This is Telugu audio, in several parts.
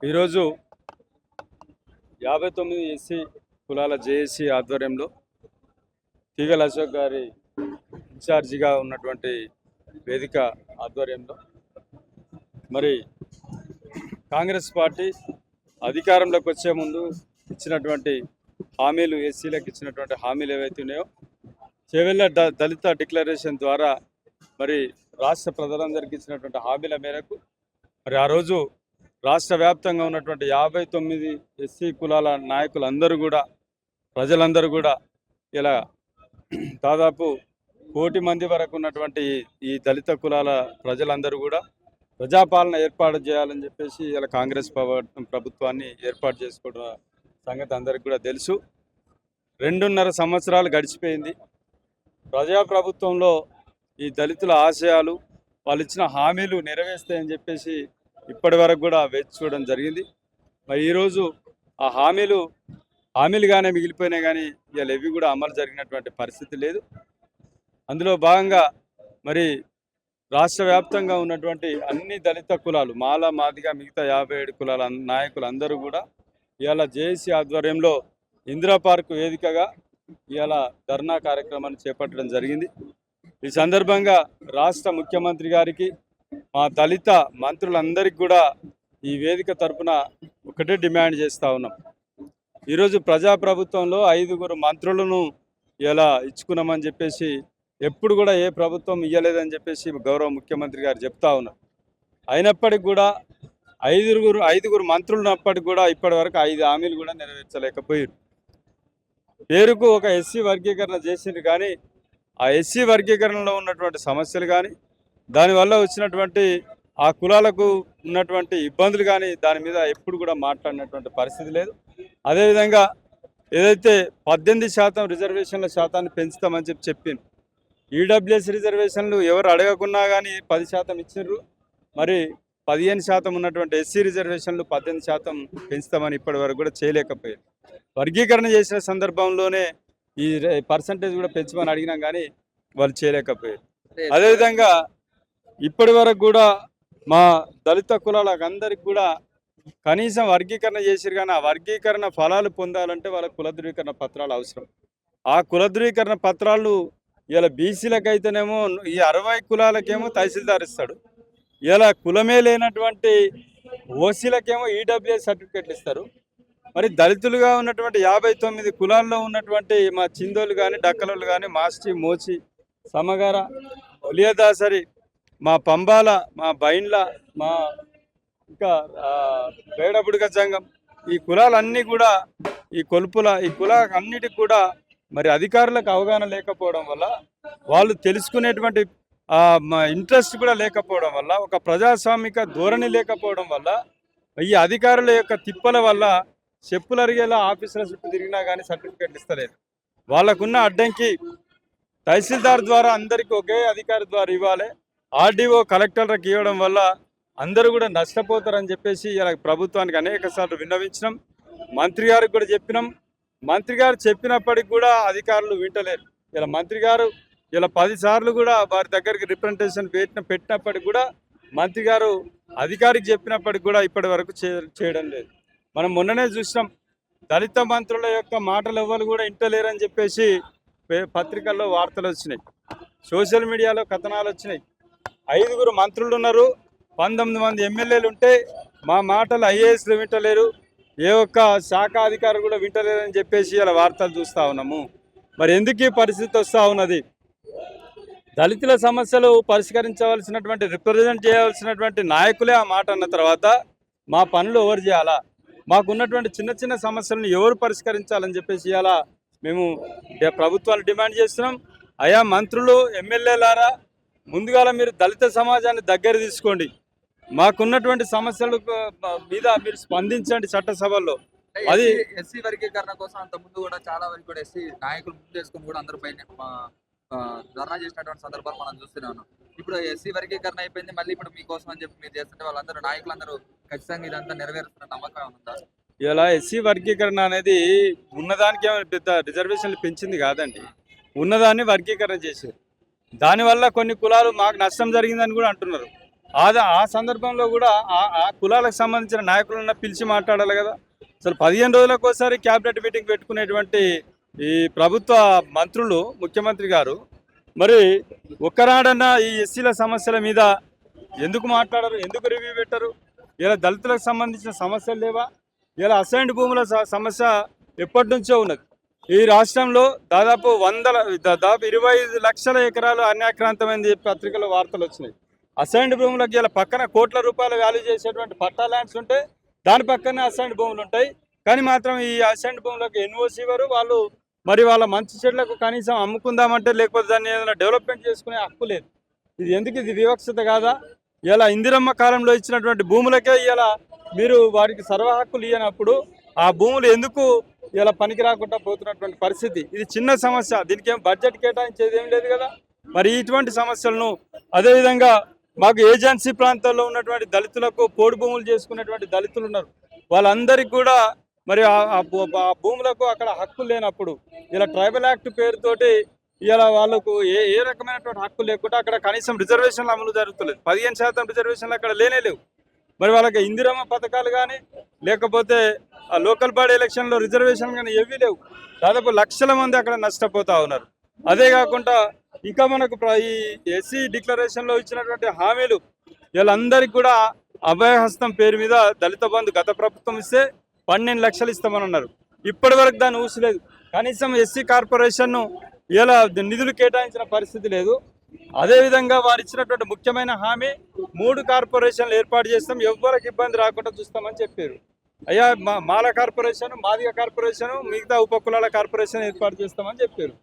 ఈరోజు 59 ఎస్సీ కులాల జేఏసీ ఆధ్వర్యంలో తీగల అశోక్ గారి ఇన్ఛార్జిగా ఉన్నటువంటి వేదిక ఆధ్వర్యంలో మరి కాంగ్రెస్ పార్టీ అధికారంలోకి వచ్చే ముందు ఇచ్చినటువంటి హామీలు, ఎస్సీలకు ఇచ్చినటువంటి హామీలు ఏవైతే ఉన్నాయో చేవెళ్ళ దళిత డిక్లరేషన్ ద్వారా మరి రాష్ట్ర ప్రజలందరికీ ఇచ్చినటువంటి హామీల మేరకు మరి ఆ రోజు రాష్ట్ర వ్యాప్తంగా ఉన్నటువంటి 59 ఎస్సీ కులాల నాయకులందరూ కూడా, ప్రజలందరూ కూడా ఇలా దాదాపు 1 కోటి మంది వరకు ఉన్నటువంటి ఈ దళిత కులాల ప్రజలందరూ కూడా ప్రజాపాలన ఏర్పాటు చేయాలని చెప్పేసి ఇలా కాంగ్రెస్ ప్రభుత్వాన్ని ఏర్పాటు చేసుకోవడం సంగతి అందరికీ కూడా తెలుసు. 2.5 సంవత్సరాలు గడిచిపోయింది. ప్రజాప్రభుత్వంలో ఈ దళితుల ఆశయాలు, వాళ్ళు ఇచ్చిన హామీలు నెరవేరుస్తాయని చెప్పేసి ఇప్పటి వరకు కూడా వేచి చూడడం జరిగింది. మరి ఈరోజు ఆ హామీలుగానే మిగిలిపోయినాయి, కానీ ఇవాళ ఎవి కూడా అమలు జరిగినటువంటి పరిస్థితి లేదు. అందులో భాగంగా మరి రాష్ట్ర వ్యాప్తంగా ఉన్నటువంటి అన్ని దళిత కులాలు, మాల మాదిగా మిగతా 57 కులాల నాయకులు అందరూ కూడా ఇవాళ జేఏసీ ఆధ్వర్యంలో ఇందిరా పార్క్ వేదికగా ఇవాళ ధర్నా కార్యక్రమాన్ని చేపట్టడం జరిగింది. ఈ సందర్భంగా రాష్ట్ర ముఖ్యమంత్రి గారికి, మా దళిత మంత్రులందరికీ కూడా ఈ వేదిక తరపున ఒకటే డిమాండ్ చేస్తూ ఉన్నాం. ఈరోజు ప్రజాప్రభుత్వంలో 5 మంత్రులను ఇలా ఇచ్చుకున్నామని చెప్పేసి ఎప్పుడు కూడా ఏ ప్రభుత్వం ఇవ్వలేదని చెప్పేసి గౌరవ ముఖ్యమంత్రి గారు చెప్తా ఉన్నారు. అయినప్పటికీ కూడా 5 మంత్రులు ఉన్నప్పటికీ కూడా ఇప్పటి వరకు 5 హామీలు కూడా నెరవేర్చలేకపోయారు. పేరుకు ఒక ఎస్సీ వర్గీకరణ చేసింది, కానీ ఆ ఎస్సీ వర్గీకరణలో ఉన్నటువంటి సమస్యలు కానీ, దానివల్ల వచ్చినటువంటి ఆ కులాలకు ఉన్నటువంటి ఇబ్బందులు కానీ దాని మీద ఎప్పుడు కూడా మాట్లాడినటువంటి పరిస్థితి లేదు. అదేవిధంగా ఏదైతే 18% రిజర్వేషన్ల శాతాన్ని పెంచుతామని చెప్పింది, ఈడబ్ల్యూఎస్ రిజర్వేషన్లు ఎవరు అడగకున్నా కానీ 10% ఇచ్చిర్రు. మరి 15% ఉన్నటువంటి ఎస్సీ రిజర్వేషన్లు 18% పెంచుతామని ఇప్పటి వరకు కూడా చేయలేకపోయారు. వర్గీకరణ చేసిన సందర్భంలోనే ఈ పర్సంటేజ్ కూడా పెంచమని అడిగినాం, కానీ వాళ్ళు చేయలేకపోయారు. అదేవిధంగా ఇప్పటి వరకు కూడా మా దళిత కులాలకు అందరికి కూడా కనీసం వర్గీకరణ చేసిరు, కానీ ఆ వర్గీకరణ ఫలాలు పొందాలంటే వాళ్ళ కుల ధృవీకరణ పత్రాలు అవసరం. ఆ కుల ధృవీకరణ పత్రాలు ఇలా బీసీలకు అయితేనేమో ఈ 60 కులాలకేమో తహసీల్దార్ ఇస్తాడు, ఇలా కులమే లేనటువంటి ఓసీలకేమో ఈడబ్ల్యూఎస్ సర్టిఫికెట్లు ఇస్తారు. మరి దళితులుగా ఉన్నటువంటి 59 కులాల్లో ఉన్నటువంటి మా చిందోలు కానీ, డక్కలోళ్ళు కానీ, మాస్టి, మోచి, సమగార, ఒలియదాసరి, మా పంబాల, మా బైండ్ల, మా ఇంకా వేడబుడుగ సంఘం, ఈ కులాలన్నీ కూడా ఈ కులాలన్నిటికి కూడా మరి అధికారులకు అవగాహన లేకపోవడం వల్ల, వాళ్ళు తెలుసుకునేటువంటి ఇంట్రెస్ట్ కూడా లేకపోవడం వల్ల, ఒక ప్రజాస్వామిక ధోరణి లేకపోవడం వల్ల, ఈ అధికారుల యొక్క తిప్పల వల్ల చెప్పులు అరిగేలా ఆఫీసుల చుట్టూ తిరిగినా కానీ సర్టిఫికెట్లు ఇస్తలేదు. వాళ్ళకున్న అడ్డంకి తహసీల్దార్ ద్వారా అందరికీ ఒకే అధికారి ద్వారా ఇవ్వాలి, ఆర్డీఓ కలెక్టర్లకు ఇవ్వడం వల్ల అందరూ కూడా నష్టపోతారని చెప్పేసి ఇలా ప్రభుత్వానికి అనేక సార్లు విన్నవించినాం. మంత్రి గారికి కూడా చెప్పినాం. మంత్రి గారు చెప్పినప్పటికి కూడా అధికారులు వింటలేరు. ఇలా మంత్రి గారు ఇలా 10 సార్లు కూడా వారి దగ్గరికి రిప్రజెంటేషన్ పెట్టినప్పటికి కూడా మంత్రి గారు అధికారికి చెప్పినప్పటికి కూడా ఇప్పటి వరకు చేయడం లేదు. మనం మొన్ననే చూసినాం, దళిత మంత్రుల యొక్క మాటలు ఎవ్వరు కూడా ఇంటలేరని చెప్పేసి పత్రికల్లో వార్తలు వచ్చినాయి, సోషల్ మీడియాలో కథనాలు వచ్చినాయి. 5 మంత్రులు ఉన్నారు, 19 మంది ఎమ్మెల్యేలు ఉంటే మా మాటలు ఐఏఎస్లు వింటలేరు, ఏ ఒక్క శాఖ అధికారులు కూడా వింటలేరని చెప్పేసి ఇలా వార్తలు చూస్తూ ఉన్నాము. మరి ఎందుకు ఈ పరిస్థితి వస్తూ ఉన్నది? దళితుల సమస్యలు పరిష్కరించవలసినటువంటి, రిప్రజెంట్ చేయవలసినటువంటి నాయకులే ఆ మాట అన్న తర్వాత మా పనులు ఎవరు చేయాలా, మాకున్నటువంటి చిన్న చిన్న సమస్యలను ఎవరు పరిష్కరించాలని చెప్పేసి ఇలా మేము ప్రభుత్వాన్ని డిమాండ్ చేస్తున్నాం. అయా మంత్రులు, ఎమ్మెల్యేలారా, ముందుగా మీరు దళిత సమాజాన్ని దగ్గర తీసుకోండి, మాకున్నటువంటి సమస్యల మీద మీరు స్పందించండి చట్టసభల్లో. అది ఎస్సీ వర్గీకరణ కోసం అంత ముందు కూడా చాలా వరకు కూడా ఎస్సీ నాయకులు ముందు వేసుకొని కూడా అందరూ పైన ధర్నా చేసినటువంటి సందర్భాలు మనం చూస్తున్నాం. ఇప్పుడు ఎస్సీ వర్గీకరణ అయిపోయింది, మళ్ళీ ఇప్పుడు మీకోసం అని చెప్పి మీరు చేస్తుంటే వాళ్ళందరూ నాయకులందరూ ఖచ్చితంగా ఇదంతా నెరవేరుస్తున్న నమ్మకం ఉందా? ఇలా ఎస్సీ వర్గీకరణ అనేది ఉన్నదానికి పెద్ద రిజర్వేషన్లు పెంచింది కాదండి, ఉన్నదాన్ని వర్గీకరణ చేశారు. దానివల్ల కొన్ని కులాలు మాకు నష్టం జరిగిందని కూడా అంటున్నారు. ఆ సందర్భంలో కూడా ఆ కులాలకు సంబంధించిన నాయకులన్న పిలిచి మాట్లాడాలి కదా. అసలు 15 రోజులకు ఒకసారి క్యాబినెట్ మీటింగ్ పెట్టుకునేటువంటి ఈ ప్రభుత్వ మంత్రులు, ముఖ్యమంత్రి గారు మరి ఒక్కనాడన్నా ఈ ఎస్సీల సమస్యల మీద ఎందుకు మాట్లాడరు, ఎందుకు రివ్యూ పెట్టరు? ఇలా దళితులకు సంబంధించిన సమస్యలు లేవా? ఇలా అసైన్డ్ భూముల సమస్య ఎప్పటి నుంచో ఉన్నది. ఈ రాష్ట్రంలో దాదాపు 25 లక్షల ఎకరాలు అన్యాక్రాంతమైంది పత్రికలో వార్తలు వచ్చినాయి. అసైన్డ్ భూములకు ఇలా పక్కన కోట్ల రూపాయలు వాల్యూ చేసేటువంటి పట్టా ల్యాండ్స్ ఉంటే దాని పక్కనే అసైన్డ్ భూములు ఉంటాయి. కానీ మాత్రం ఈ అసైన్డ్ భూములకు ఎన్ఓసి ఇవ్వరు. వాళ్ళు మరి వాళ్ళ మంచి చెట్లకు కనీసం అమ్ముకుందామంటే, లేకపోతే దాన్ని ఏదైనా డెవలప్మెంట్ చేసుకునే హక్కు లేదు. ఇది ఎందుకు? ఇది వివక్షత కాదా? ఇలా ఇందిరమ్మ కాలంలో ఇచ్చినటువంటి భూములకే ఇలా మీరు వారికి సర్వ హక్కులు ఇవ్వనప్పుడు ఆ భూములు ఎందుకు ఇలా పనికి రాకుండా పోతున్నటువంటి పరిస్థితి? ఇది చిన్న సమస్య, దీనికి ఏం బడ్జెట్ కేటాయించేది ఏం లేదు కదా. మరి ఇటువంటి సమస్యలను, అదేవిధంగా మాకు ఏజెన్సీ ప్రాంతాల్లో ఉన్నటువంటి దళితులకు పోడు భూములు చేసుకున్నటువంటి దళితులు ఉన్నారు. వాళ్ళందరికీ కూడా మరి ఆ భూములకు అక్కడ హక్కులు లేనప్పుడు ఇలా ట్రైబల్ యాక్ట్ పేరుతోటి ఇలా వాళ్ళకు ఏ రకమైనటువంటి హక్కు లేకుండా అక్కడ కనీసం రిజర్వేషన్లు అమలు జరుగుతలేదు. 15% రిజర్వేషన్లు అక్కడ లేనే లేవు. మరి వాళ్ళకి ఇందిరమ్మ పథకాలు కానీ, లేకపోతే ఆ లోకల్ బాడీ ఎలక్షన్లో రిజర్వేషన్ కానీ ఏవీ లేవు. దాదాపు లక్షల మంది అక్కడ నష్టపోతూ ఉన్నారు. అదే కాకుండా ఇంకా మనకు ఈ ఎస్సీ డిక్లరేషన్లో ఇచ్చినటువంటి హామీలు వీళ్ళందరికీ కూడా అభయహస్తం పేరు మీద దళిత బంధు గత ప్రభుత్వం ఇస్తే 12 లక్షలు ఇస్తామని అన్నారు. ఇప్పటి వరకు దాన్ని ఊసలేదు. కనీసం ఎస్సీ కార్పొరేషన్ను ఇలా నిధులు కేటాయించిన పరిస్థితి లేదు. అదేవిధంగా వారు ఇచ్చినటువంటి ముఖ్యమైన హామీ 3 కార్పొరేషన్లు ఏర్పాటు చేస్తాం, ఎవరికి ఇబ్బంది రాకుండా చూస్తామని చెప్పారు. అయ్యా మాల కార్పొరేషన్, మాదిగ కార్పొరేషన్, మిగతా ఉపకులాల కార్పొరేషన్ ఏర్పాటు చేస్తామని చెప్పారు.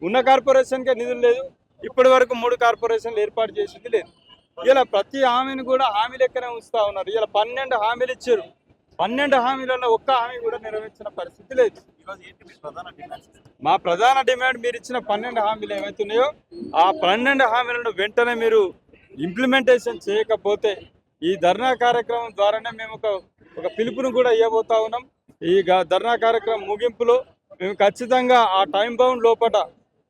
ఉన్న కార్పొరేషన్కే నిధులు లేదు. ఇప్పటి వరకు 3 కార్పొరేషన్లు ఏర్పాటు చేసింది లేదు. ఇలా ప్రతి హామీని కూడా హామీ లెక్కనే ఉంచుతా ఉన్నారు. ఇలా 12 హామీలు ఇచ్చారు. 12 హామీలలో ఒక్క హామీ కూడా నెరవేర్చిన పరిస్థితి లేదు. మా ప్రధాన డిమాండ్ మీరు ఇచ్చిన 12 హామీలు ఏవైతున్నాయో ఆ 12 హామీలను వెంటనే మీరు ఇంప్లిమెంటేషన్ చేయకపోతే ఈ ధర్నా కార్యక్రమం ద్వారానే మేము ఒక పిలుపును కూడా ఇవ్వబోతా ఉన్నాం. ఈ ధర్నా కార్యక్రమం ముగింపులో మేము ఖచ్చితంగా ఆ టైం బౌండ్ లోపల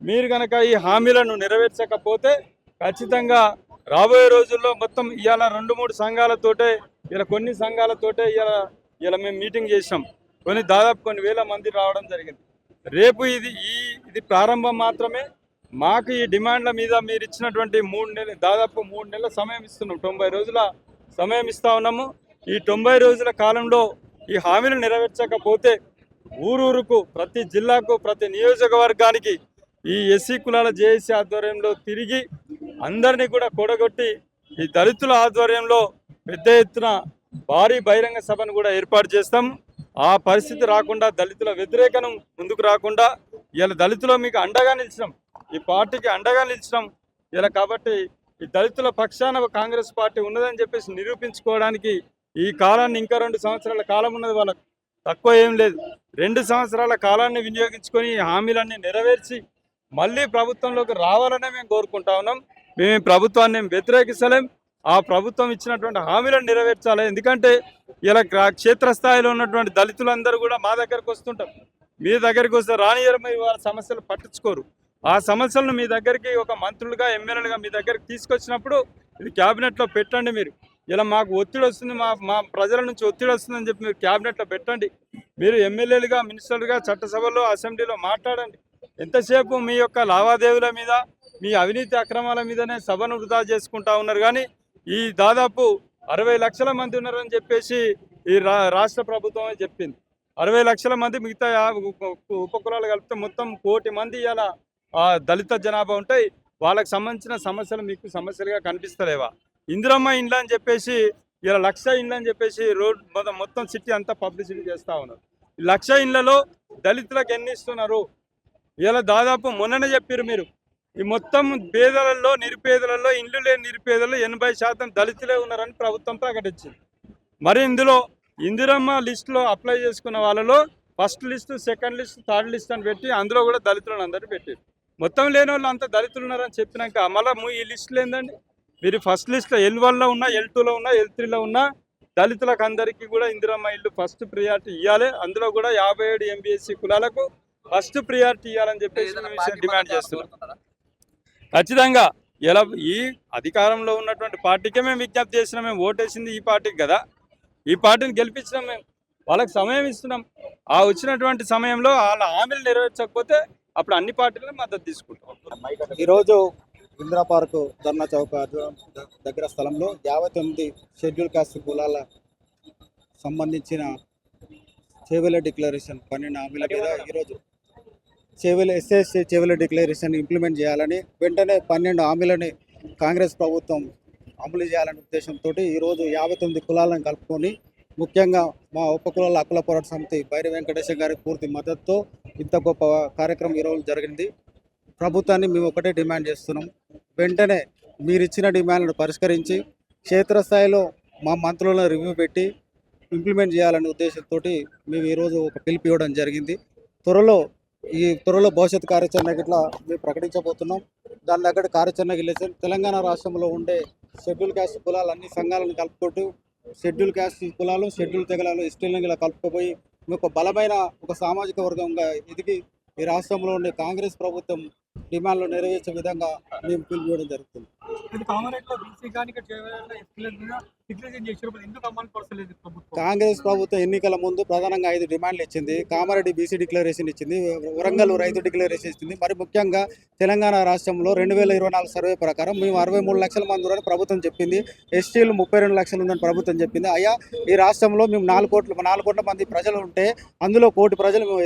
మీరు కనుక ఈ హామీలను నెరవేర్చకపోతే ఖచ్చితంగా రాబోయే రోజుల్లో మొత్తం ఇవాళ 2-3 సంఘాలతోటే, ఇలా కొన్ని సంఘాలతోటే ఇలా మేము మీటింగ్ చేసాం. దాదాపు కొన్ని వేల మంది రావడం జరిగింది. రేపు ఇది ప్రారంభం మాత్రమే. మాకు ఈ డిమాండ్ల మీద మీరు ఇచ్చినటువంటి 3 నెలలు, దాదాపు 3 నెలల సమయం ఇస్తున్నాం. 90 రోజుల సమయం ఇస్తా ఉన్నాము. ఈ 90 రోజుల కాలంలో ఈ హామీలు నెరవేర్చకపోతే ఊరూరుకు, ప్రతి జిల్లాకు, ప్రతి నియోజకవర్గానికి ఈ ఎస్సీ కులాల జేఏసీ ఆధ్వర్యంలో తిరిగి అందరినీ కూడా కూడగొట్టి ఈ దళితుల ఆధ్వర్యంలో పెద్ద ఎత్తున భారీ బహిరంగ సభను కూడా ఏర్పాటు చేస్తాం. ఆ పరిస్థితి రాకుండా, దళితుల వ్యతిరేకం ముందుకు రాకుండా ఇలా దళితులు మీకు అండగా నిలిచినాం, ఈ పార్టీకి అండగా నిలిచినాం ఇలా. కాబట్టి ఈ దళితుల పక్షాన కాంగ్రెస్ పార్టీ ఉన్నదని చెప్పేసి నిరూపించుకోవడానికి ఈ కాలాన్ని, ఇంకా 2 సంవత్సరాల కాలం ఉన్నది, వాళ్ళకు తక్కువ ఏం లేదు. 2 సంవత్సరాల కాలాన్ని వినియోగించుకొని ఈ హామీలన్నీ నెరవేర్చి మళ్ళీ ప్రభుత్వంలోకి రావాలనే మేము కోరుకుంటా ఉన్నాం. మేము ప్రభుత్వాన్ని వ్యతిరేకిస్తలేం. ఆ ప్రభుత్వం ఇచ్చినటువంటి హామీలను నెరవేర్చాలి. ఎందుకంటే ఇలా క్షేత్రస్థాయిలో ఉన్నటువంటి దళితులందరూ కూడా మా దగ్గరకు వస్తుంటారు. మీ దగ్గరికి వస్తే రానియరు, మీ వాళ్ళ సమస్యలు పట్టించుకోరు. ఆ సమస్యలను మీ దగ్గరికి ఒక మంత్రులుగా, ఎమ్మెల్యేలుగా మీ దగ్గరికి తీసుకొచ్చినప్పుడు ఇది క్యాబినెట్లో పెట్టండి. మీరు ఇలా మాకు ఒత్తిడి వస్తుంది, మా ప్రజల నుంచి ఒత్తిడి వస్తుందని చెప్పి మీరు క్యాబినెట్లో పెట్టండి. మీరు ఎమ్మెల్యేలుగా, మినిస్టర్లుగా చట్టసభలో, అసెంబ్లీలో మాట్లాడండి. ఎంతసేపు మీ యొక్క లావాదేవీల మీద, మీ అవినీతి అక్రమాల మీదనే సభను వృధా చేసుకుంటా ఉన్నారు. కానీ ఈ దాదాపు 60 లక్షల మంది ఉన్నారని చెప్పేసి ఈ రాష్ట్ర ప్రభుత్వమే చెప్పింది. 60 లక్షల మంది, మిగతా ఉపకులాలు కలిపితే మొత్తం 1 కోటి మంది ఇలా దళిత జనాభా ఉంటాయి. వాళ్ళకి సంబంధించిన సమస్యలు మీకు సమస్యలుగా కనిపిస్తలేవా? ఇందిరమ్మ ఇండ్లు అని చెప్పేసి ఇలా 1,00,000 ఇండ్లు అని చెప్పేసి రోడ్ మొత్తం సిటీ అంతా పబ్లిసిటీ చేస్తూ ఉన్నారు. 1,00,000 ఇండ్లలో దళితులకు ఎన్ని ఇస్తున్నారు? ఇలా దాదాపు మొన్ననే చెప్పారు మీరు, ఈ మొత్తం పేదలలో, నిరుపేదలలో, ఇండ్లు లేని నిరుపేదలలో 80% దళితులే ఉన్నారని ప్రభుత్వం ప్రకటించింది. మరి ఇందులో ఇందిరమ్మ లిస్టులో అప్లై చేసుకున్న వాళ్ళలో first list, second list, third list అని పెట్టి అందులో కూడా దళితులను అందరూ పెట్టారు. మొత్తం లేని వాళ్ళు అంతా దళితులు ఉన్నారని చెప్పినాక మళ్ళీ ఈ లిస్టులు ఏందండి? మీరు ఫస్ట్ లిస్ట్లో L1లో ఉన్నా, L2లో ఉన్నా, L3లో ఉన్నా దళితులకు అందరికీ కూడా ఇందిరమ్మ ఇల్లు ఫస్ట్ ప్రియారిటీ ఇవ్వాలి. అందులో కూడా 57 MBSC కులాలకు ఫస్ట్ ప్రియారిటీ ఇవ్వాలని చెప్పేసి డిమాండ్ చేస్తున్నాం. ఖచ్చితంగా ఇలా ఈ అధికారంలో ఉన్నటువంటి పార్టీకే మేము విజ్ఞప్తి చేసినాం, మేము ఓటేసింది ఈ పార్టీకి కదా, ఈ పార్టీని గెలిపించినాం, మేము వాళ్ళకి సమయం ఇస్తున్నాం. ఆ వచ్చినటువంటి సమయంలో వాళ్ళ హామీలు నెరవేర్చకపోతే అప్పుడు అన్ని పార్టీలను మద్దతు తీసుకుంటాం. ఈరోజు ఇందిరా పార్కు ధర్నా చౌక దగ్గర స్థలంలో 58 షెడ్యూల్ కాస్ట్ కులాల సంబంధించిన చేవెల డిక్లరేషన్ 12 హామీల మీద ఈరోజు ఎస్ఎస్సి చేవెల డిక్లరేషన్ ఇంప్లిమెంట్ చేయాలని, వెంటనే 12 హామీలని కాంగ్రెస్ ప్రభుత్వం అమలు చేయాలనే ఉద్దేశంతో ఈరోజు 59 కులాలను కలుపుకొని, ముఖ్యంగా మా ఉపకులాల హక్కుల పోరాట సమితి బైరి వెంకటేశ్వర గారి పూర్తి మద్దతుతో ఇంత గొప్ప కార్యక్రమం ఈరోజు జరిగింది. ప్రభుత్వాన్ని మేము ఒకటే డిమాండ్ చేస్తున్నాం, వెంటనే మీరు ఇచ్చిన డిమాండ్లను పరిష్కరించి క్షేత్రస్థాయిలో మా మంత్రులను రివ్యూ పెట్టి ఇంప్లిమెంట్ చేయాలనే ఉద్దేశంతో మేము ఈరోజు ఒక పిలుపు ఇవ్వడం జరిగింది. త్వరలో భవిష్యత్ కార్యాచరణ గిట్లా మేము ప్రకటించబోతున్నాం. దాని దగ్గర కార్యాచరణ గిల్లేసి తెలంగాణ రాష్ట్రంలో ఉండే షెడ్యూల్ క్యాస్ట్ కులాలు అన్ని సంఘాలను కలుపుకుంటూ షెడ్యూల్ క్యాస్ట్ కులాలు, షెడ్యూల్ తెగలాలు, ఎస్టీలను ఇలా కలుపుకుపోయి ఒక బలమైన ఒక సామాజిక వర్గంగా ఎదిగి ఈ రాష్ట్రంలో ఉండే కాంగ్రెస్ ప్రభుత్వం డిమాండ్లు నెరవేర్చే విధంగా మేము పిలుపుకోవడం జరుగుతుంది. కాంగ్రెస్ ప్రభుత్వం ఎన్నికల ముందు ప్రధానంగా 5 డిమాండ్లు ఇచ్చింది. కామారెడ్డి బీసీ డిక్లరేషన్ ఇచ్చింది, వరంగల్ రైతు డిక్లరేషన్ ఇచ్చింది. మరి ముఖ్యంగా తెలంగాణ రాష్ట్రంలో 2024 సర్వే ప్రకారం మేము 63 లక్షల మంది ఉన్నారని ప్రభుత్వం చెప్పింది. ఎస్టీలు 32 లక్షలు ఉందని ప్రభుత్వం చెప్పింది. అయ్యా, ఈ రాష్ట్రంలో మేము 4 కోట్ల మంది ప్రజలు ఉంటే అందులో 1 కోటి ప్రజలు మేము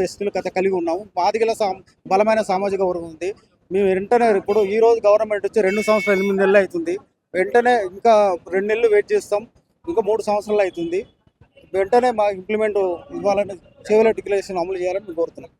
ఎస్టీలు కథ కలిగి ఉన్నాము. మాదిగల బలమైన సామాజిక వర్గం ఉంది. మేము వెంటనే ఇప్పుడు ఈ రోజు గవర్నమెంట్ వచ్చి 2 సంవత్సరాలు 8 నెలలు అవుతుంది. వెంటనే ఇంకా 2 నెలలు వెయిట్ చేస్తాం, ఇంకా 3 సంవత్సరాలు అవుతుంది. వెంటనే మా ఇంప్లిమెంట్ ఇవ్వాలని చేవెల డిక్లరేషన్ అమలు చేయాలని మేము కోరుతున్నాం.